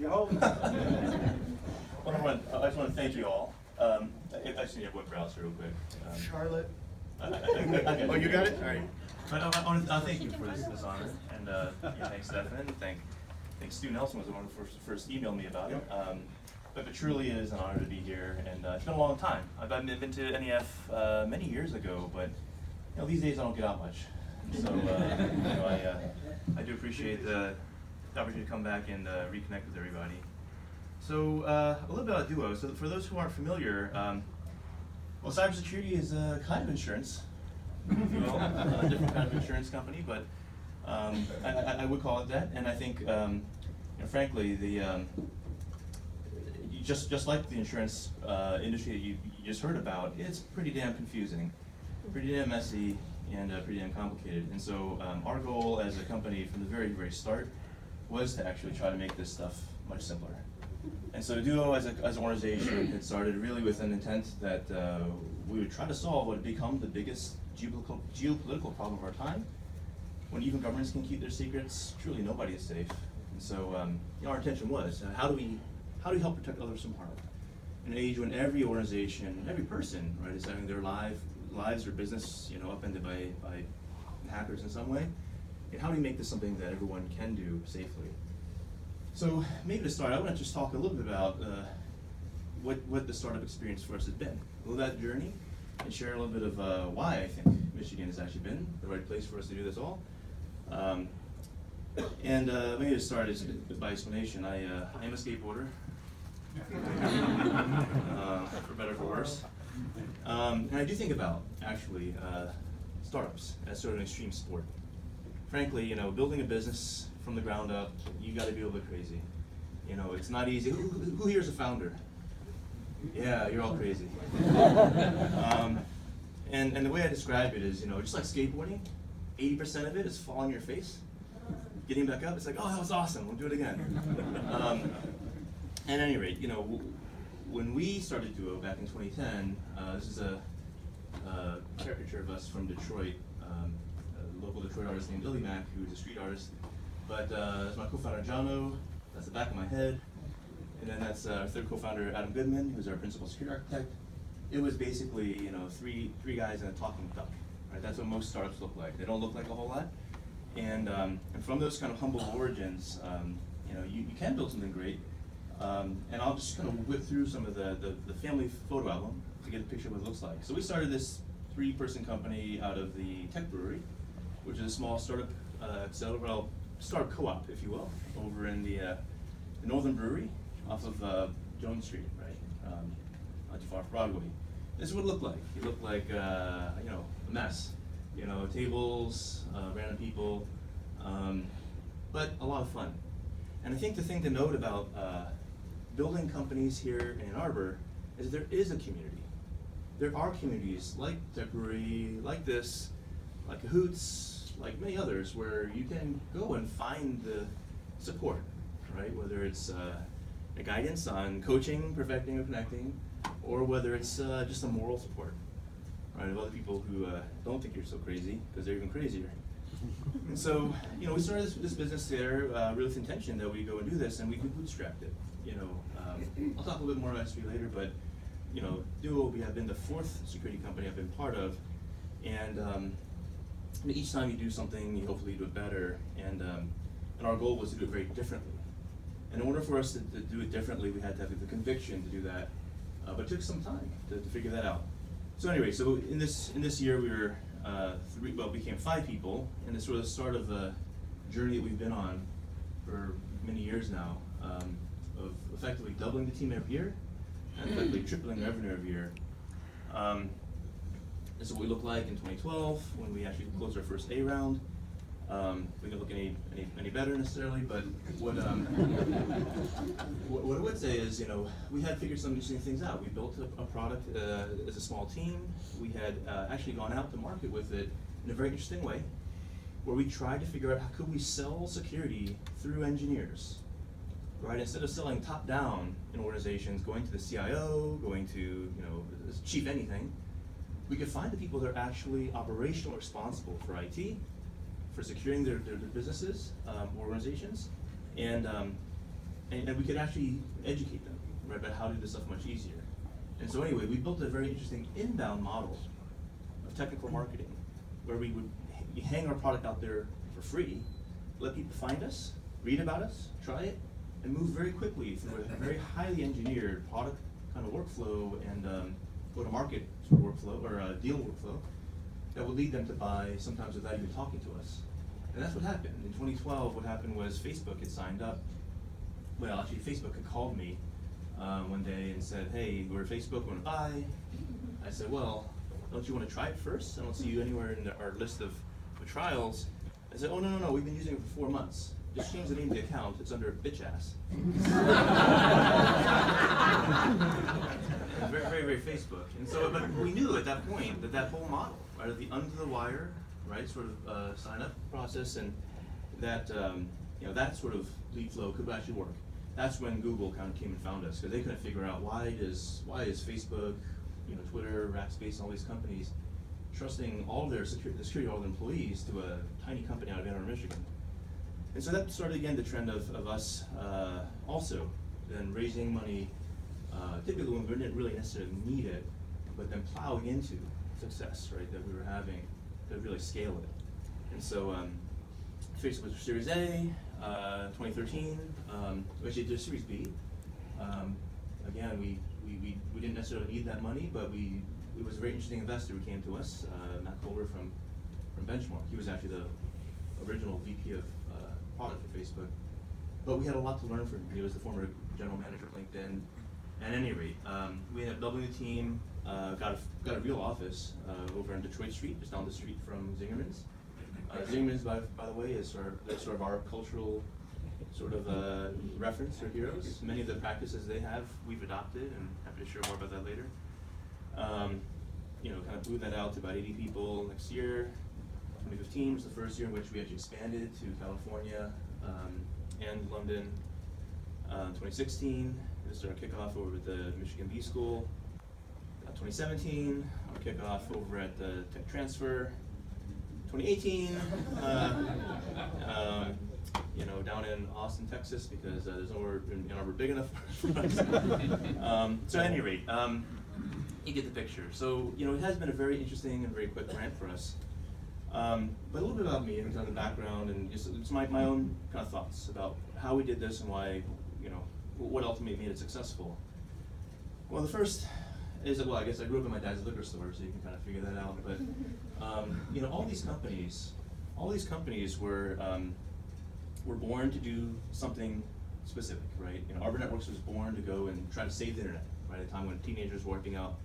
Behold. Well, I just want to thank you all. I just need a web browser real quick. Charlotte. Oh, you got it? All right. But I want to thank you for this honor, and thanks Stefan, and thanks Stu Nelson was the one who first emailed me about it. But it truly is an honor to be here, and it's been a long time. I've been to NEF many years ago, but these days I don't get out much. So I do appreciate the opportunity to come back and reconnect with everybody. So a little bit about Duo. So for those who aren't familiar, well, cybersecurity is a kind of insurance, if you will, a different kind of insurance company, but I would call it that. And I think, frankly, just like the insurance industry that you just heard about, it's pretty damn confusing, pretty damn messy, and pretty damn complicated. And so our goal as a company from the very, very start was to actually try to make this stuff much simpler. And so Duo as an organization had started really with an intent that we would try to solve what had become the biggest geopolitical problem of our time. When even governments can keep their secrets, truly nobody is safe. And so our intention was, how do we help protect others from harm? In an age when every organization, every person, right, is having their lives or business, upended by hackers in some way, and how do we make this something that everyone can do safely? So maybe to start, I want to just talk a little bit about what the startup experience for us has been, a little that journey, and share a little bit of why I think Michigan has actually been the right place for us to do this all. Maybe to start is by explanation. I am a skateboarder, for better or for worse, and I do think about actually startups as sort of an extreme sport. Frankly, building a business from the ground up, you got to be a little bit crazy. It's not easy. Who here is a founder? Yeah, you're all crazy. And the way I describe it is, just like skateboarding, 80% of it is falling on your face. Getting back up, it's like, oh, that was awesome. We'll do it again. At any rate, when we started Duo back in 2010, this is a caricature of us from Detroit, a local Detroit artist named Illy Mack, who's a street artist. But that's my co-founder, Jono. That's the back of my head. And then that's our third co-founder, Adam Goodman, who's our principal security architect. It was basically, three guys and a talking duck. Right? That's what most startups look like. They don't look like a whole lot. And from those kind of humble origins, you can build something great. And I'll just kind of whip through some of the family photo album to get a picture of what it looks like. So we started this 3-person company out of the Tech Brewery, which is a small startup startup co-op, if you will, over in the Northern Brewery off of Jones Street, right, not too far from Broadway. This is what it looked like. It looked like a mess, tables, random people, but a lot of fun. And I think the thing to note about building companies here in Ann Arbor is there is a community. There are communities like Tech Brewery, like this, like Cahoots, like many others, where you can go and find the support, right? Whether it's a guidance on coaching, perfecting, or connecting, or whether it's just a moral support, right? Of other people who don't think you're so crazy, because they're even crazier. And so, we started this business there really with the intention that we go and do this, and we bootstrapped it. I'll talk a little bit more about this later, but Duo, we have been the 4th security company I've been part of, and each time you do something, you hopefully do it better, and our goal was to do it very differently. And in order for us to do it differently, we had to have the conviction to do that, but it took some time to figure that out. So anyway, so in this year we were became 5 people, and it's sort of the start of a journey that we've been on for many years now, of effectively doubling the team every year, and effectively tripling the revenue every year. This is what we look like in 2012 when we actually closed our first A round. We didn't look any better necessarily, but what I would say is, we had figured some interesting things out. We built a product as a small team. We had actually gone out to market with it in a very interesting way, where we tried to figure out how could we sell security through engineers, right? Instead of selling top down in organizations, going to the CIO, going to chief anything, we could find the people that are actually operationally responsible for IT, for securing their businesses, organizations, and and we could actually educate them, right, about how to do this stuff much easier. And so anyway, we built a very interesting inbound model of technical marketing, where we would hang our product out there for free, let people find us, read about us, try it, and move very quickly through a very highly engineered product kind of workflow and go-to-market sort of workflow, or deal workflow, that would lead them to buy sometimes without even talking to us. And that's what happened. In 2012, what happened was Facebook had signed up. Well, actually, Facebook had called me one day and said, hey, we're Facebook, we want to buy. I said, well, don't you want to try it first? I don't see you anywhere in our list of trials. I said, oh, no, we've been using it for 4 months. Just change the name of the account, it's under bitch ass. Very, very, very Facebook. And so, but we knew at that point that whole model, right, of the under the wire, right, sort of sign up process, and that, that sort of lead flow could actually work. That's when Google kind of came and found us, because they couldn't figure out why is Facebook, Twitter, Rackspace, all these companies trusting all of the security of all their employees to a tiny company out of Ann Arbor, Michigan. And so that started again the trend of us also then raising money, typically when we didn't really necessarily need it, but then plowing into success, right, that we were having to really scale it. And so Facebook was Series A, 2013, actually did Series B. Again, we didn't necessarily need that money, but it was a very interesting investor who came to us, Matt Kohler from Benchmark. He was actually the original VP of product for Facebook. But we had a lot to learn from him. He was the former general manager of LinkedIn. At any rate, we ended up doubling the team, got a real office over on Detroit Street, just down the street from Zingerman's. Zingerman's, by the way, is sort of our cultural sort of reference or heroes. Many of the practices they have, we've adopted, and happy to share more about that later. Kind of blew that out to about 80 people next year. 2015 was the first year in which we actually expanded to California and London. 2016, this is our kickoff over at the Michigan B School. 2017, our kickoff over at the Tech Transfer. 2018, down in Austin, Texas, because there's nowhere in Ann Arbor big enough for us. So at any rate, you get the picture. So, it has been a very interesting and very quick ramp for us. But a little bit about me and kind of the background, and just my own kind of thoughts about how we did this and why, what ultimately made it successful. Well, the first is that, I guess I grew up in my dad's liquor store, so you can kind of figure that out. But all these companies were born to do something specific, right? Arbor Networks was born to go and try to save the internet, right? At a time when teenagers were wiping out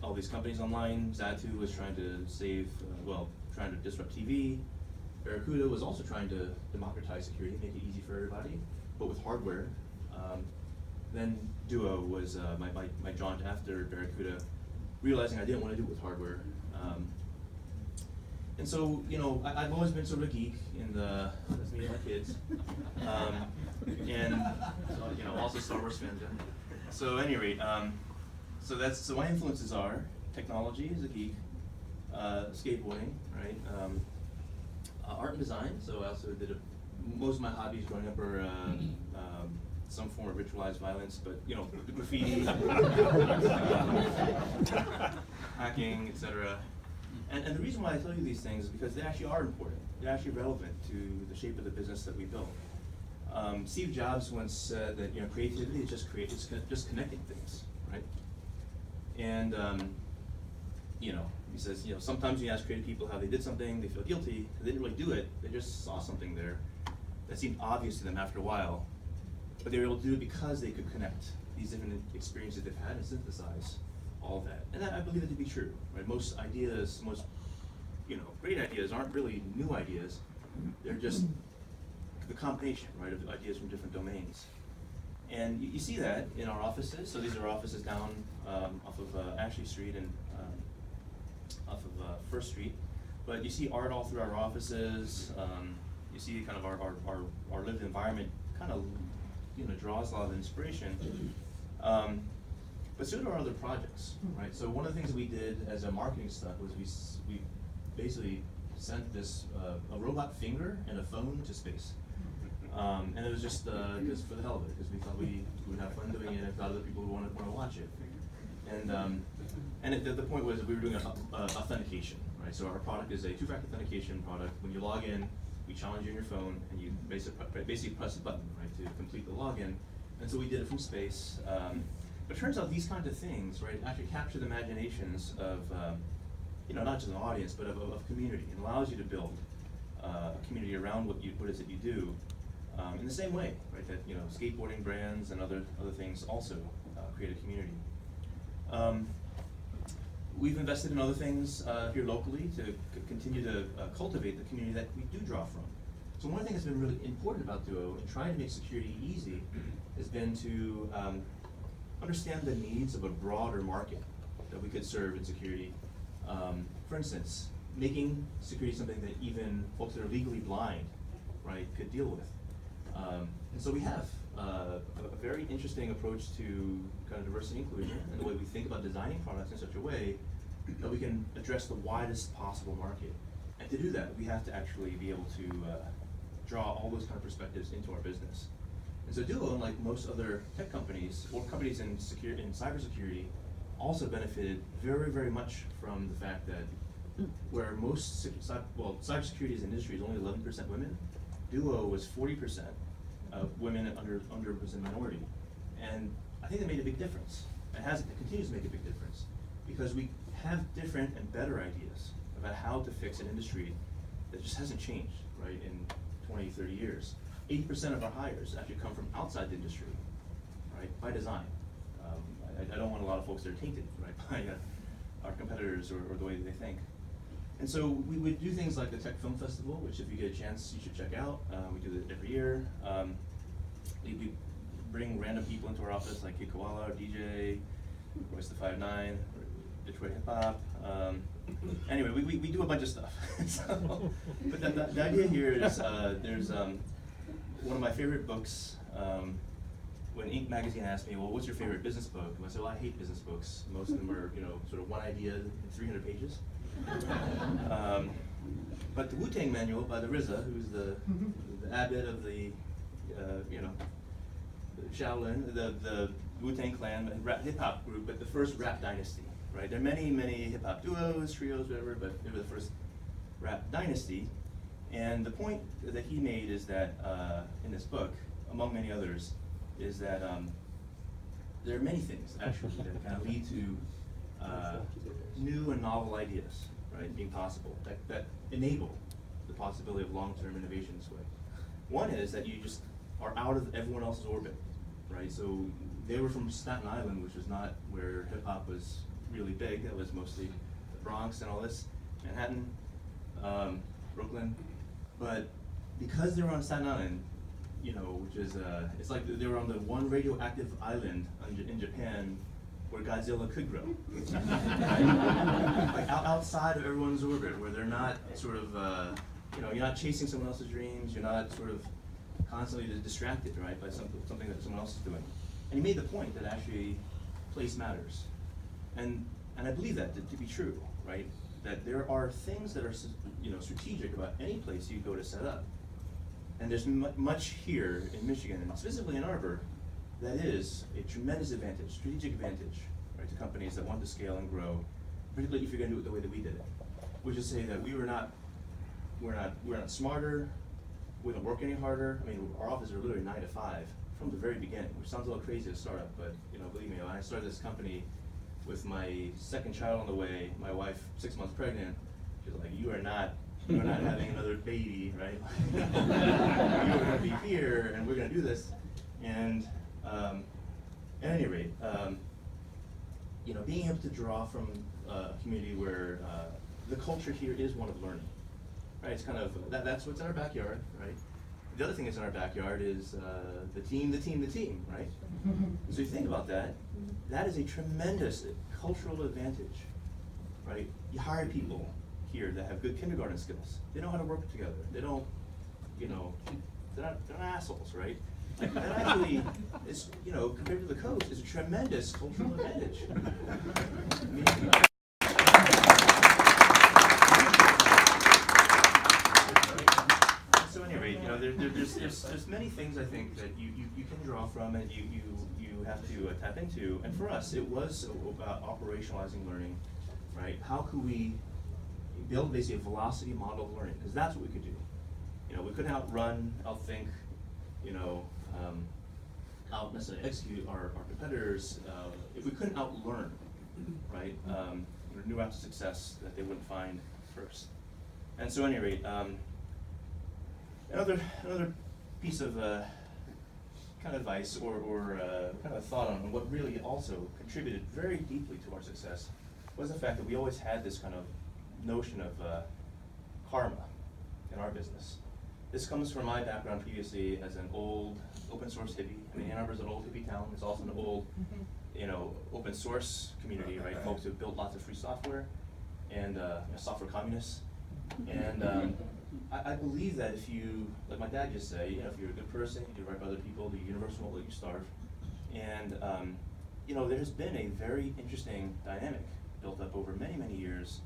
all these companies online. Zatu was trying to save, trying to disrupt TV. Barracuda was also trying to democratize security, make it easy for everybody, but with hardware. Then Duo was my jaunt after Barracuda, realizing I didn't want to do it with hardware. And so, I've always been sort of a geek that's me and my kids. And so, also Star Wars fan. So at any rate, so my influences are technology as a geek, skateboarding, right? Art and design. So I also did most of my hobbies growing up are some form of ritualized violence, but graffiti, hacking, etc. And the reason why I tell you these things is because they actually are important. They're actually relevant to the shape of the business that we built. Steve Jobs once said that creativity is just connecting things, right? And he says sometimes you ask creative people how they did something, they feel guilty. They didn't really do it. They just saw something there that seemed obvious to them after a while, but they were able to do it because they could connect these different experiences they've had and synthesize all of that. And I believe it to be true, right? Most ideas, great ideas aren't really new ideas. They're just the combination, right, of ideas from different domains. And you see that in our offices. So these are offices down off of Ashley Street and off of First Street. But you see art all through our offices. You see kind of our lived environment kind of draws a lot of inspiration. But so do our other projects, right? So one of the things we did as a marketing stuff was we basically sent this a robot finger and a phone to space. And it was just for the hell of it, because we thought we would have fun doing it, and thought other people would want to watch it. And the point was that we were doing authentication, right? So our product is a two-factor authentication product. When you log in, we challenge you on your phone, and you basically press a button, right, to complete the login. And so we did it from space. But it turns out these kinds of things, right, actually capture the imaginations of, not just an audience, but of community, and allows you to build a community around what it is that you do. In the same way, right, that skateboarding brands and other things also create a community. We've invested in other things here locally to continue to cultivate the community that we do draw from. So one of the things that's been really important about Duo in trying to make security easy has been to understand the needs of a broader market that we could serve in security. For instance, making security something that even folks that are legally blind, right, could deal with. And so we have a very interesting approach to kind of diversity and inclusion, and the way we think about designing products in such a way that we can address the widest possible market. And to do that, we have to actually be able to draw all those kind of perspectives into our business. And so Duo, unlike most other tech companies or companies in cybersecurity, also benefited very, very much from the fact that where most cybersecurity as an industry is only 11% women, Duo was 40% women and underrepresented minority. And I think that made a big difference. It continues to make a big difference, because we have different and better ideas about how to fix an industry that just hasn't changed, right, in 20, 30 years. 80% of our hires actually come from outside the industry, right, by design. I don't want a lot of folks that are tainted, right, by our competitors or the way that they think. And so we would do things like the Tech Film Festival, which if you get a chance, you should check out. We do it every year. We bring random people into our office, like Kid Koala, or DJ, Royce the 5'9", Detroit Hip Hop. Anyway, we do a bunch of stuff. But the idea here is there's one of my favorite books. When Inc. magazine asked me, well, what's your favorite business book? And I said, well, I hate business books. Most of them are, sort of one idea in 300 pages. But the Wu-Tang Manual by the RZA, who's the abbot of the, Shaolin, the Wu-Tang Clan, rap hip-hop group, but the first rap dynasty, right? There are many, many hip-hop duos, trios, whatever, but they were the first rap dynasty. And the point that he made is that, in this book, among many others, is that there are many things, actually, that kind of lead to new and novel ideas, right, being possible, that enable the possibility of long-term innovation this way. One is that you just are out of everyone else's orbit, right? So they were from Staten Island, which was not where hip-hop was really big. That was mostly the Bronx and all this, Manhattan, Brooklyn. But because they were on Staten Island, which is, it's like they were on the one radioactive island in Japan where Godzilla could grow. Right? Like outside of everyone's orbit, where they're not sort of, you're not chasing someone else's dreams, you're not sort of constantly distracted, right, by something that someone else is doing. And he made the point that actually place matters. And I believe that to be true, right? That there are things that are, strategic about any place you go to set up. And there's much here in Michigan, and specifically in Ann Arbor, that is a tremendous advantage, strategic advantage, right, to companies that want to scale and grow, particularly if you're going to do it the way that we did it. Which is to say that we're not smarter, we don't work any harder. I mean, our offices are literally 9 to 5 from the very beginning, which sounds a little crazy as a startup, but believe me, when I started this company with my second child on the way, my wife 6 months pregnant, she's like, you are not having another baby, right? You're going to be here, and we're going to do this. And at any rate, being able to draw from a community where the culture here is one of learning, right? It's kind of, that's what's in our backyard, right? The other thing that's in our backyard is the team, right? So you think about that, that is a tremendous cultural advantage, right? You hire people here that have good kindergarten skills. They know how to work together. They don't, they're not assholes, right? Like, that actually is, compared to the coast, is a tremendous cultural advantage. So anyway, there's many things I think that you can draw from and you have to tap into. And for us, it was about operationalizing learning, right? How could we build basically a velocity model of learning? Because that's what we could do. We couldn't outrun, outthink, out necessarily execute our competitors if we couldn't outlearn, right? New routes to success that they wouldn't find first. And so, at any rate, another piece of kind of advice or kind of a thought on what really also contributed very deeply to our success was the fact that we always had this kind of notion of karma in our business. This comes from my background previously as an old open source hippie. I mean, Ann Arbor is an old hippie town. It's also an old, open source community, right? Folks who built lots of free software and software communists. And I believe that if you, like my dad used to say, if you're a good person, you do right by other people, the universe won't let you starve. And there has been a very interesting dynamic built up over many, many years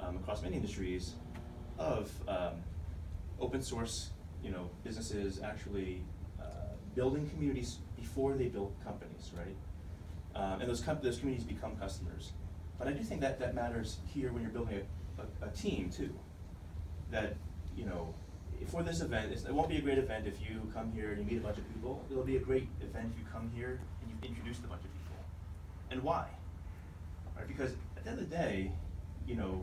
across many industries of open source, businesses actually building communities before they build companies, right? And those communities become customers. But I do think that matters here when you're building a team too. That, for this event, it won't be a great event if you come here and you meet a bunch of people. It'll be a great event if you come here and you've introduced a bunch of people. And why? Right? Because at the end of the day,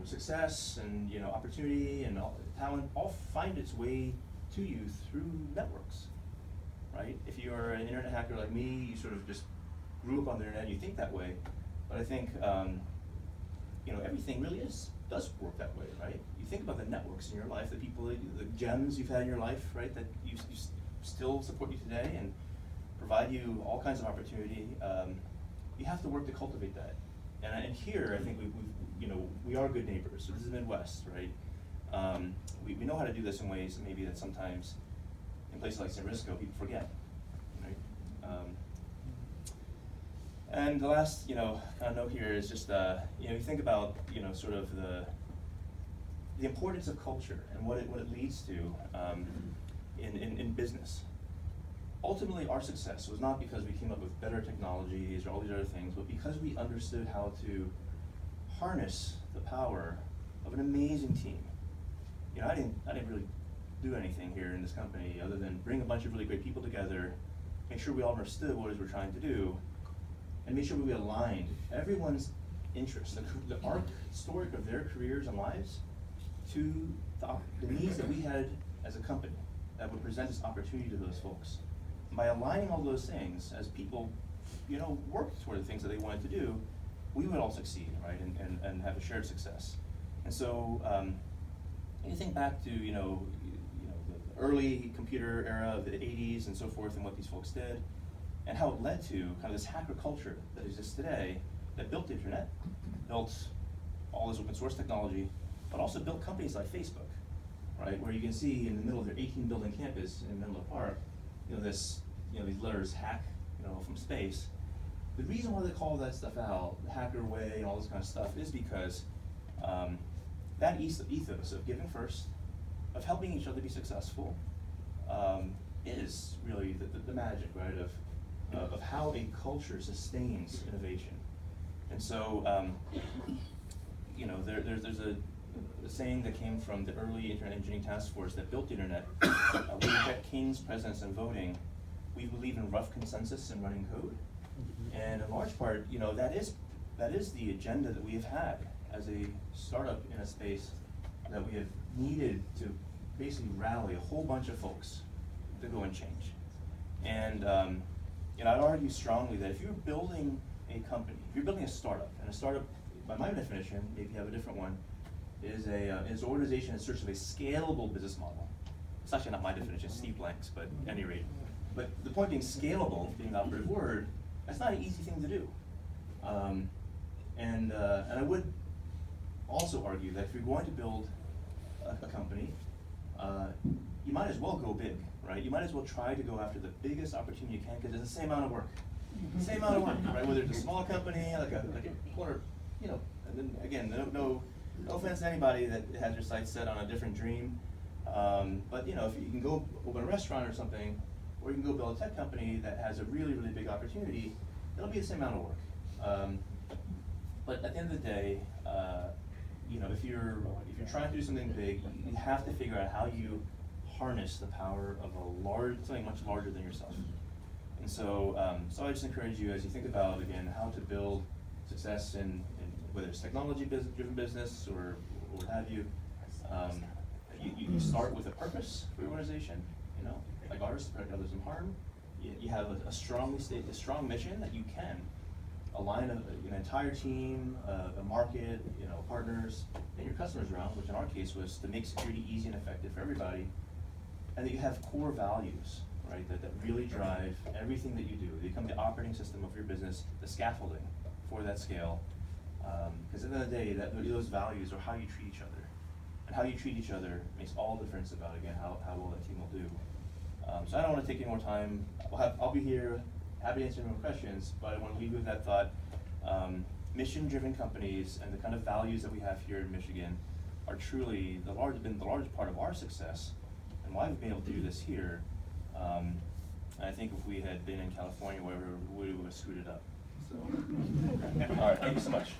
success and opportunity and talent all find its way to you through networks, right? If you're an internet hacker like me, you sort of just grew up on the internet and you think that way. But I think everything really does work that way, right? You think about the networks in your life, the people, the gems you've had in your life, right? That you still support you today and provide you all kinds of opportunity. You have to work to cultivate that. And here, I think we are good neighbors. So this is the Midwest, right? We know how to do this in ways maybe that sometimes in places like San Francisco people forget, right? And the last, kind of note here is just, you think about, sort of the importance of culture and what it leads to in business. Ultimately, our success was not because we came up with better technologies or all these other things, but because we understood how to harness the power of an amazing team. I didn't really do anything here in this company other than bring a bunch of really great people together, make sure we all understood what it is we're trying to do, and make sure we aligned everyone's interests, the arc, story of their careers and lives, to the needs that we had as a company that would present this opportunity to those folks. And by aligning all those things, as people, worked toward the things that they wanted to do, we would all succeed, right, and have a shared success. And so, you think back to the early computer era of the 80s and so forth, and what these folks did, and how it led to kind of this hacker culture that exists today, that built the internet, built all this open source technology, but also built companies like Facebook, right? Where you can see in the middle of their 18-building campus in Menlo Park, these letters hack, from space. The reason why they call that stuff out, the hacker way and all this kind of stuff, is because that ethos of giving first, of helping each other be successful, is really the magic, right, of how a culture sustains innovation. And so, there's a saying that came from the early Internet Engineering Task Force that built the internet. We reject kings, presidents, and voting. We believe in rough consensus and running code. And in large part, that is the agenda that we have had as a startup in a space that we have needed to basically rally a whole bunch of folks to go and change. And I'd argue strongly that if you're building a company, if you're building a startup, and a startup, by my definition, maybe you have a different one, is an organization in search of a scalable business model. It's actually not my definition, it's Steve Blank's, but at any rate. But the point being, scalable being the operative word, that's not an easy thing to do. And I would also argue that if you're going to build a company, you might as well go big, right? You might as well try to go after the biggest opportunity you can, because it's the same amount of work. Same amount of work, right? Whether it's a small company, like a corner, and then again, no offense to anybody that has their sights set on a different dream, But you know, if you can go open a restaurant or something, or you can go build a tech company that has a really, really big opportunity, it'll be the same amount of work. But at the end of the day, you know, if you're trying to do something big, you have to figure out how you harness the power of something much larger than yourself. And so, so I just encourage you, as you think about, again, how to build success in whether it's technology-driven business or what have you, you start with a purpose for your organization, you know, like ours, to protect others from harm. You have a strong mission that you can align an entire team, a market, you know, partners, and your customers around, which in our case was to make security easy and effective for everybody, and that you have core values, right, that really drive everything that you do. They become the operating system of your business, the scaffolding for that scale, because at the end of the day, those values are how you treat each other. And how you treat each other makes all the difference about, again, how well that team will do. So I don't want to take any more time. I'll be here, happy to answer any more questions, but I want to leave you with that thought. Mission-driven companies and the kind of values that we have here in Michigan are truly been the largest part of our success and why we've been able to do this here. And I think if we had been in California, wherever, we would have screwed it up. So, all right, thank you so much.